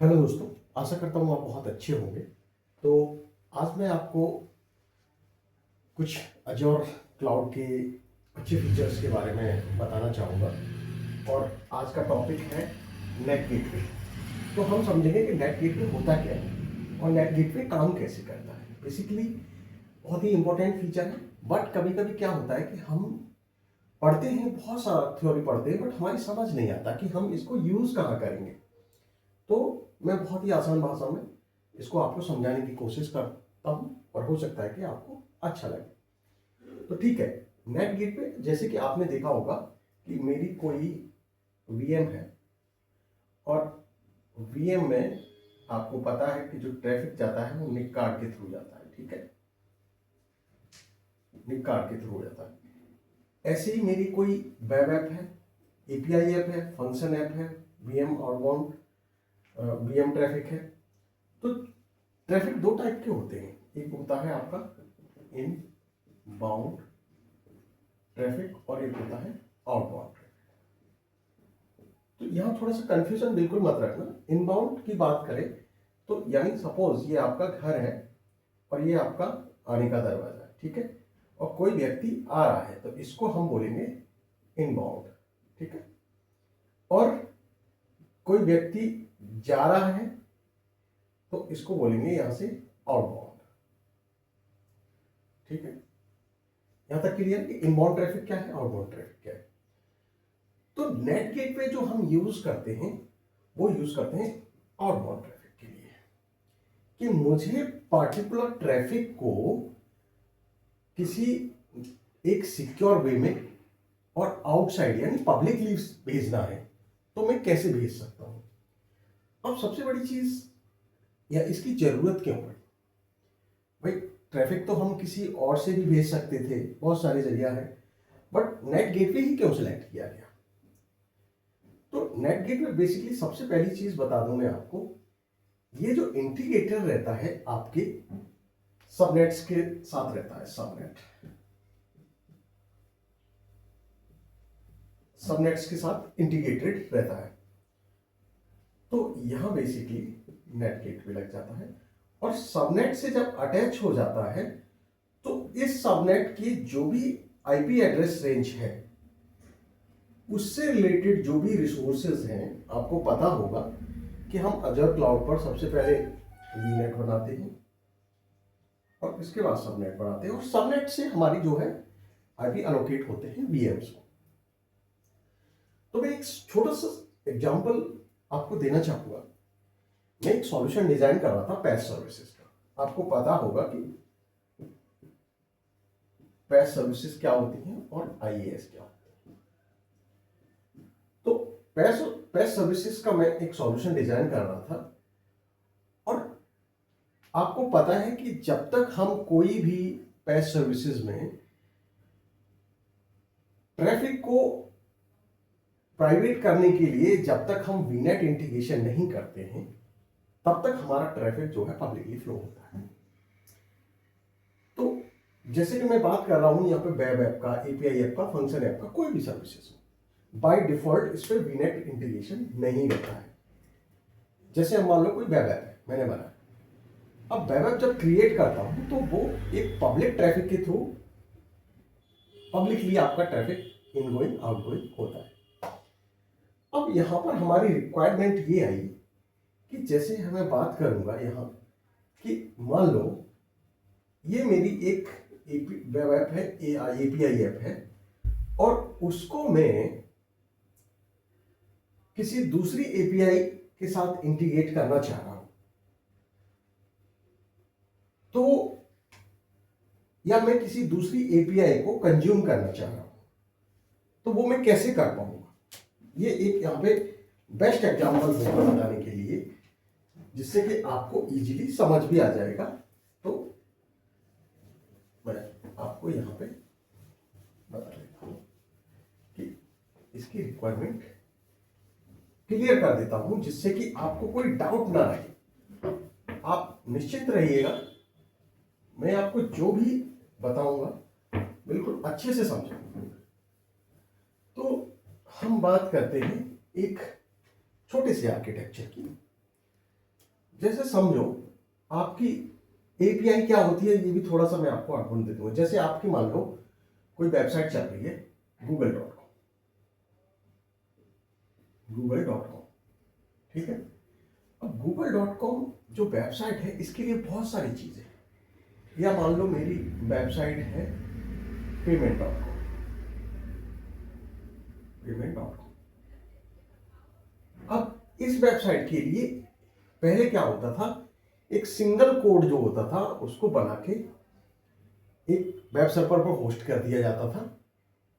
Hello दोस्तों, आशा करता हूँ आप बहुत अच्छे होंगे। तो आज मैं आपको कुछ अजोर क्लाउड के अच्छे फीचर्स के बारे में बताना चाहूँगा। और आज का टॉपिक है नेट गेटवे। तो हम समझेंगे कि नेट गेटवे होता क्या है और नेट गेटवे काम कैसे करता है। बेसिकली बहुत ही इंपॉर्टेंट फीचर है। बट कभी कभी क्या होता है कि हम पढ़ते हैं, बहुत सारा थ्योरी पढ़ते हैं, बट हमारी समझ नहीं आता कि हम इसको यूज़ कहाँ करेंगे। तो मैं बहुत ही आसान भाषा में इसको आपको समझाने की कोशिश करता हूँ और हो सकता है कि आपको अच्छा लगे। तो ठीक है, नेट गेटवे जैसे कि आपने देखा होगा कि मेरी कोई वीएम है और वीएम में आपको पता है कि जो ट्रैफिक जाता है वो निक कार्ड के थ्रू जाता है। ठीक है, निक कार्ड के थ्रू जाता है। ऐसे ही मेरी कोई वेब ऐप है, एपीआई ऐप है, फंक्शन ऐप है, वीएम आउटबाउंड वीएम ट्रैफिक है। तो ट्रैफिक दो टाइप के होते हैं, एक होता है आपका इन बाउंड ट्रैफिक और एक होता है आउटबाउंड ट्रैफिक। तो यहाँ थोड़ा सा कंफ्यूजन बिल्कुल मत रखना। इनबाउंड की बात करें तो यानी सपोज ये आपका घर है और ये आपका आने का दरवाजा है, ठीक है, और कोई व्यक्ति आ रहा है तो इसको हम बोलेंगे इनबाउंड। ठीक है, और कोई व्यक्ति जा रहा है तो इसको बोलेंगे यहां से आउटबाउंड। ठीक है, यहां तक क्लियर कि इनबाउंड ट्रैफिक क्या है, आउटबाउंड ट्रैफिक क्या है। तो नेट गेटवे जो हम यूज करते हैं वो यूज करते हैं आउटबाउंड ट्रैफिक के लिए, कि मुझे पार्टिकुलर ट्रैफिक को किसी एक सिक्योर वे में और आउटसाइड यानी पब्लिकली भेजना है तो मैं कैसे भेज सकता हूं। अब सबसे बड़ी चीज या इसकी जरूरत क्यों पड़ी भाई, ट्रैफिक तो हम किसी और से भी भेज सकते थे, बहुत सारे जरिया है, बट नेट गेटवे ही क्यों सिलेक्ट किया गया। तो नेट गेटवे बेसिकली सबसे पहली चीज बता दूं मैं आपको, ये जो इंटीग्रेटर रहता है आपके सबनेट्स के साथ रहता है। सबनेट्स के साथ इंटीग्रेटेड रहता है। तो यहां बेसिकली नेट गेटवे लग जाता है और सबनेट से जब अटैच हो जाता है तो इस सबनेट की जो भी आईपी एड्रेस रेंज है उससे रिलेटेड जो भी रिसोर्सेज हैं, आपको पता होगा कि हम अजर क्लाउड पर सबसे पहले वीनेट बनाते हैं और इसके बाद सबनेट बनाते हैं और सबनेट से हमारी जो है आईपी अलोकेट होते हैं वीएम्स को। तो मैं एक छोटा सा एग्जांपल आपको देना चाहूंगा। मैं एक सॉल्यूशन डिजाइन कर रहा था पैच सर्विसेज का। आपको पता होगा कि पैच सर्विसेज क्या होती हैं और आईएएस क्या होती है। तो पैच पैच सर्विसेज का मैं एक सॉल्यूशन डिजाइन कर रहा था और आपको पता है कि जब तक हम कोई भी पैच सर्विसेज में ट्रैफिक को प्राइवेट करने के लिए जब तक हम वीनेट इंटीग्रेशन नहीं करते हैं तब तक हमारा ट्रैफिक जो है पब्लिकली फ्लो होता है। तो जैसे कि मैं बात कर रहा हूं यहाँ पे वेब ऐप का, एपीआई ऐप का, फंक्शन ऐप का, कोई भी सर्विसेज हो, बाय डिफॉल्ट इस पर वीनेट इंटीग्रेशन नहीं रहता है। जैसे हम मान लो कोई वेब ऐप है मैंने बनाया, अब वेब ऐप जब क्रिएट करता हूं तो वो एक पब्लिक ट्रैफिक के थ्रू पब्लिकली आपका ट्रैफिक इनगोइंग आउटगोइंग होता है। अब यहां पर हमारी रिक्वायरमेंट ये आई कि जैसे हमें बात करूंगा यहां कि मान लो ये मेरी एक वेब ऐप है, एपीआई ऐप है और उसको मैं किसी दूसरी एपीआई के साथ इंटीग्रेट करना चाह रहा हूं, तो या मैं किसी दूसरी एपीआई को कंज्यूम करना चाह रहा हूं, तो वो मैं कैसे कर पाऊंगा। ये एक यहां पे बेस्ट एग्जांपल दूंगा बताने के लिए जिससे कि आपको इजीली समझ भी आ जाएगा। तो मैं आपको यहां पे बता देता हूं कि इसकी रिक्वायरमेंट क्लियर कर देता हूं जिससे कि आपको कोई डाउट ना रहे। आप निश्चित रहिएगा, मैं आपको जो भी बताऊंगा बिल्कुल अच्छे से समझेंगे। तो हम बात करते हैं एक छोटे से आर्किटेक्चर की। जैसे समझो आपकी एपीआई क्या होती है, ये भी थोड़ा सा मैं आपको आउटपुट दे दूंगा। जैसे आपकी मान लो कोई वेबसाइट चल रही है गूगल.com, ठीक है। अब गूगल.com जो वेबसाइट है इसके लिए बहुत सारी चीजें हैं। या मान लो मेरी वेबसाइट है पेमेंट.com। अब इस वेबसाइट के लिए पहले क्या होता था, एक सिंगल कोड जो होता था उसको बना के एक वेब सर्वर पर होस्ट कर दिया जाता था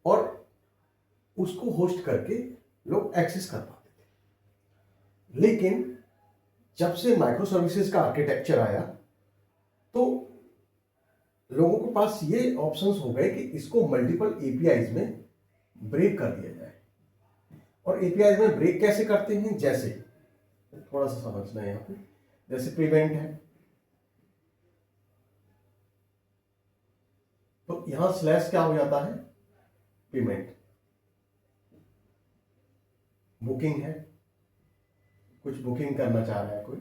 और उसको होस्ट करके लोग एक्सेस कर पाते थे। लेकिन जब से माइक्रो सर्विसेज का आर्किटेक्चर आया तो लोगों के पास ये ऑप्शंस हो गए कि इसको मल्टीपल एपीआईज में ब्रेक कर दिया जाए। और एपीआईज में ब्रेक कैसे करते हैं, जैसे थोड़ा सा समझना है यहाँ पे, जैसे पेमेंट है तो यहां स्लैश क्या हो जाता है, पेमेंट। बुकिंग है, कुछ बुकिंग करना चाह रहा है कोई,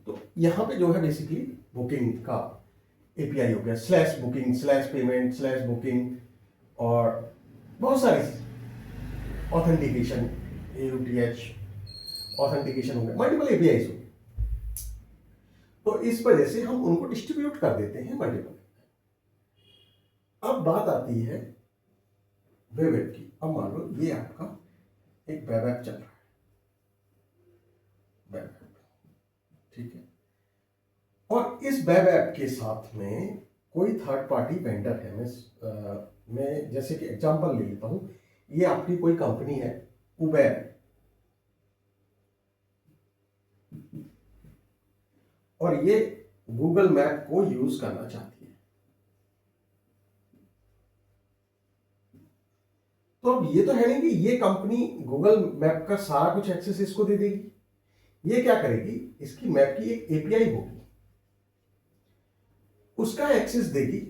तो यहां पे जो है बेसिकली बुकिंग का एपीआई हो गया, slash booking, slash payment, slash booking, और बहुत सारी ऑथेंटिकेशन, AUTH ऑथेंटिकेशन हो गया, मल्टीपल एपीआई हो गए। तो इस वजह से हम उनको डिस्ट्रीब्यूट कर देते हैं मल्टीपल। अब बात आती है वेब ऐप की। अब मान लो ये आपका एक वेब ऐप चल रहा है, वेब ऐप, ठीक है। और इस वेब ऐप के साथ में कोई थर्ड पार्टी वेंडर है। मैं जैसे कि एग्जांपल ले लेता हूं, ये आपकी कोई कंपनी है उबेर, और ये गूगल मैप को यूज करना चाहती है। तो अब ये तो है नहीं कि ये कंपनी गूगल मैप का सारा कुछ एक्सेस इसको दे देगी। ये क्या करेगी, इसकी मैप की एक एपीआई होगी, उसका एक्सेस देगी।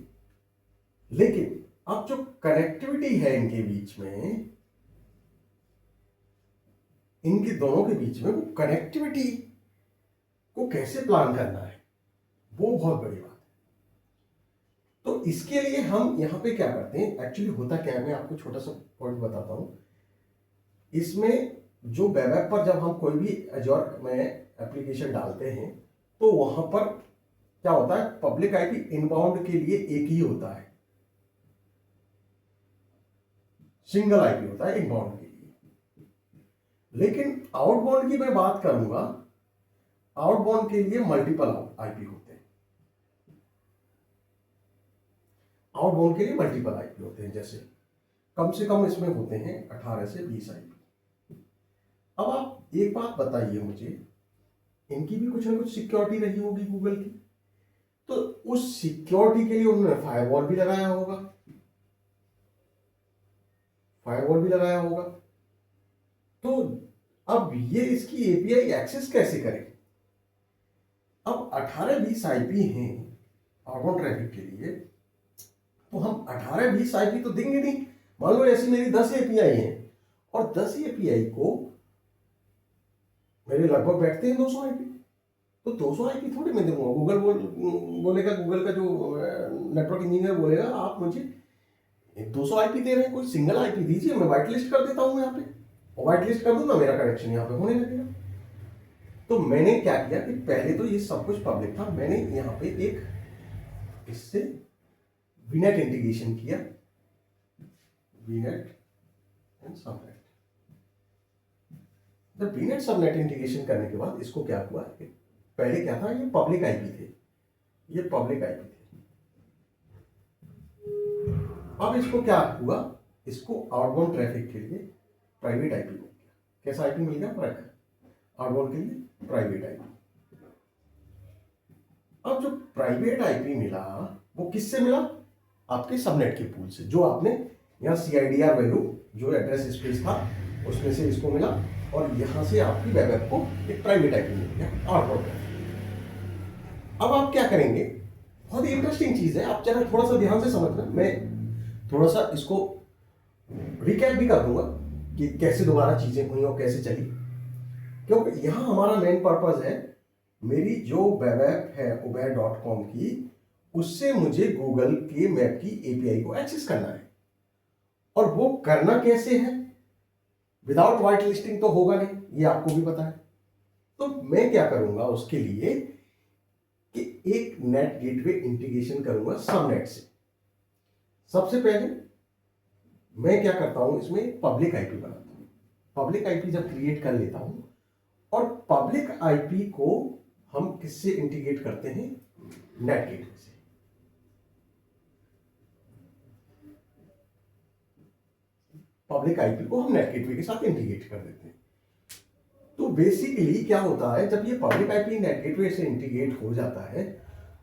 लेकिन अब जो कनेक्टिविटी है इनके बीच में, इनके दोनों के बीच में, वो कनेक्टिविटी को कैसे प्लान करना है, वो बहुत बड़ी बात है। तो इसके लिए हम यहां पे क्या करते हैं, एक्चुअली होता क्या है, मैं आपको छोटा सा पॉइंट बताता हूं। इसमें जो वेब ऐप पर जब हम कोई भी एजोर में एप्लीकेशन डालते हैं तो वहां पर क्या होता है, पब्लिक आईपी इनबाउंड के लिए एक ही होता है, सिंगल आईपी होता है इनबाउंड के लिए। लेकिन आउटबाउंड की मैं बात करूंगा, आउटबाउंड के लिए मल्टीपल आईपी होते हैं। आउटबाउंड के लिए मल्टीपल आईपी होते हैं, जैसे कम से कम इसमें होते हैं 18 से 20 आईपी। अब आप एक बात बताइए मुझे, इनकी भी कुछ ना कुछ सिक्योरिटी रही होगी गूगल की, तो उस सिक्योरिटी के लिए उन्होंने फायरवॉल भी लगाया होगा, तो अब ये इसकी एपीआई एक्सेस कैसे करे। अब 18-20 आईपी हैं आउटबाउंड ट्रैफिक के लिए, तो हम 18-20 आईपी तो देंगे नहीं। मान लो ऐसी मेरी 10 एपीआई हैं और 10 एपीआई को मेरे लगभग बैठते हैं 200 आईपी, तो 200 आईपी थोड़ी मैं दूंगा। गूगल बोलेगा, गूगल का जो नेटवर्क इंजीनियर बोलेगा, आप मुझे 200 आईपी दे रहे हैं, कोई सिंगल आईपी दीजिए, मैं व्हाइट लिस्ट कर देता हूं यहाँ पे, और व्हाइट लिस्ट कर दूंगा, मेरा कनेक्शन यहाँ पे होने लगेगा। तो मैंने क्या किया कि पहले तो ये सब कुछ पब्लिक था, मैंने यहाँ पे एक इससे वीनेट इंटीग्रेशन किया, वीनेट एंड सबनेट। जब वीनेट सबनेट इंटीग्रेशन करने के बाद इसको क्या हुआ, पहले क्या था, ये पब्लिक आईपी थे, ये पब्लिक आईपी थे। अब इसको क्या हुआ, इसको आउटबाउंड ट्रैफिक के लिए प्राइवेट आईपी मिल गया। कैसा आईपी मिल गया, प्राइवेट, आउटबाउंड के लिए प्राइवेट आईपी। अब जो प्राइवेट आईपी मिला वो किससे मिला, आपके सबनेट के पूल से, जो आपने यहाँ CIDR वैल्यू जो एड्रेस स्पेस था उसमें से इसको मिला, और यहां से आपकी वेब ऐप को एक प्राइवेट आईपी मिल गया, आउटबाउंड। अब आप क्या करेंगे, बहुत ही इंटरेस्टिंग चीज है, आप जरा थोड़ा सा ध्यान से समझना। मैं थोड़ा सा इसको रिकैप भी कर दूंगा कि कैसे दोबारा चीजें हुई और कैसे चली, क्योंकि यहां हमारा मेन पर्पस है मेरी जो वेब ऐप है uber.com की, उससे मुझे गूगल के मैप की एपीआई को एक्सेस करना है। और वो करना कैसे है? विदाउट व्हाइट लिस्टिंग तो होगा नहीं, ये आपको भी पता है। तो मैं क्या करूंगा उसके लिए कि एक नेट गेटवे इंटीग्रेशन करूंगा सबनेट से। सबसे पहले मैं क्या करता हूं, इसमें पब्लिक आईपी बनाता हूं। पब्लिक आईपी जब क्रिएट कर लेता हूं, और पब्लिक आईपी को हम किससे इंटीग्रेट करते हैं? नेट गेटवे से। पब्लिक आईपी को हम नेट गेटवे के साथ इंटीग्रेट कर देते हैं। तो बेसिकली क्या होता है, जब ये पब्लिक आईपी नेट गेटवे से इंटीग्रेट हो जाता है,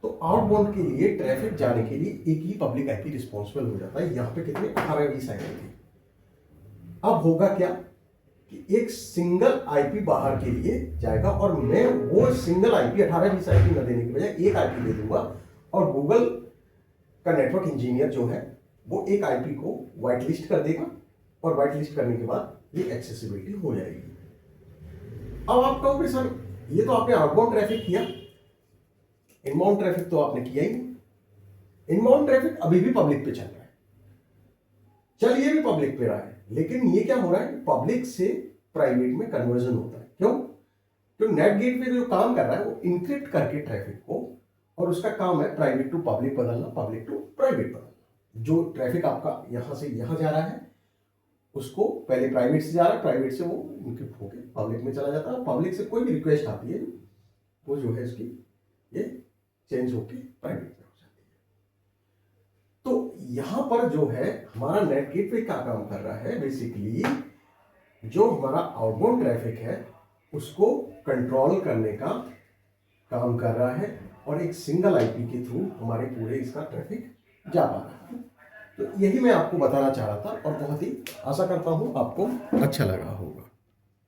तो आउटबाउंड के लिए ट्रैफिक जाने के लिए एक ही पब्लिक आईपी रिस्पॉन्सिबल हो जाता है। यहां पे कितने 18-20 आईपी थे। अब होगा क्या कि एक सिंगल आईपी बाहर के लिए जाएगा, और मैं वो सिंगल आईपी 18-20 आईपी न देने की बजाय एक आईपी दे दूंगा, और गूगल का नेटवर्क इंजीनियर जो है वो एक आईपी को व्हाइट लिस्ट कर देगा, और व्हाइट लिस्ट करने के बाद ये एक्सेसिबिलिटी हो जाएगी। अब आप कहोगे सर ये तो आपने आउटबाउंड ट्रैफिक किया, इनबाउंड ट्रैफिक तो आपने किया ही नहीं। इनबाउंड ट्रैफिक अभी भी पब्लिक पे चल रहा है, चलिए भी पब्लिक पे रहा है, लेकिन ये क्या हो रहा है, पब्लिक से प्राइवेट में कन्वर्जन होता है। क्यों? तो नेट गेटवे जो काम कर रहा है वो इंक्रिप्ट करके ट्रैफिक को, और उसका काम है प्राइवेट टू पब्लिक बदलना, पब्लिक टू प्राइवेट बदलना। जो ट्रैफिक आपका यहां से यहां जा रहा है, उसको पहले प्राइवेट से जा रहा है, प्राइवेट से वो इंक्रिप्ट होकर पब्लिक में चला जाता है। पब्लिक से कोई भी रिक्वेस्ट आती है वो जो है इसकी ये चेंज होके प्राइवेट में हो जाती है। तो यहां पर जो है हमारा नेट गेटवे क्या काम कर रहा है, बेसिकली जो हमारा आउटबाउंड ट्रैफिक है उसको कंट्रोल करने का काम कर रहा है, और एक सिंगल आईपी के थ्रू हमारे पूरे इसका ट्रैफिक जा पा रहा है। तो यही मैं आपको बताना चाह रहा था, और बहुत ही आशा करता हूं आपको अच्छा लगा होगा।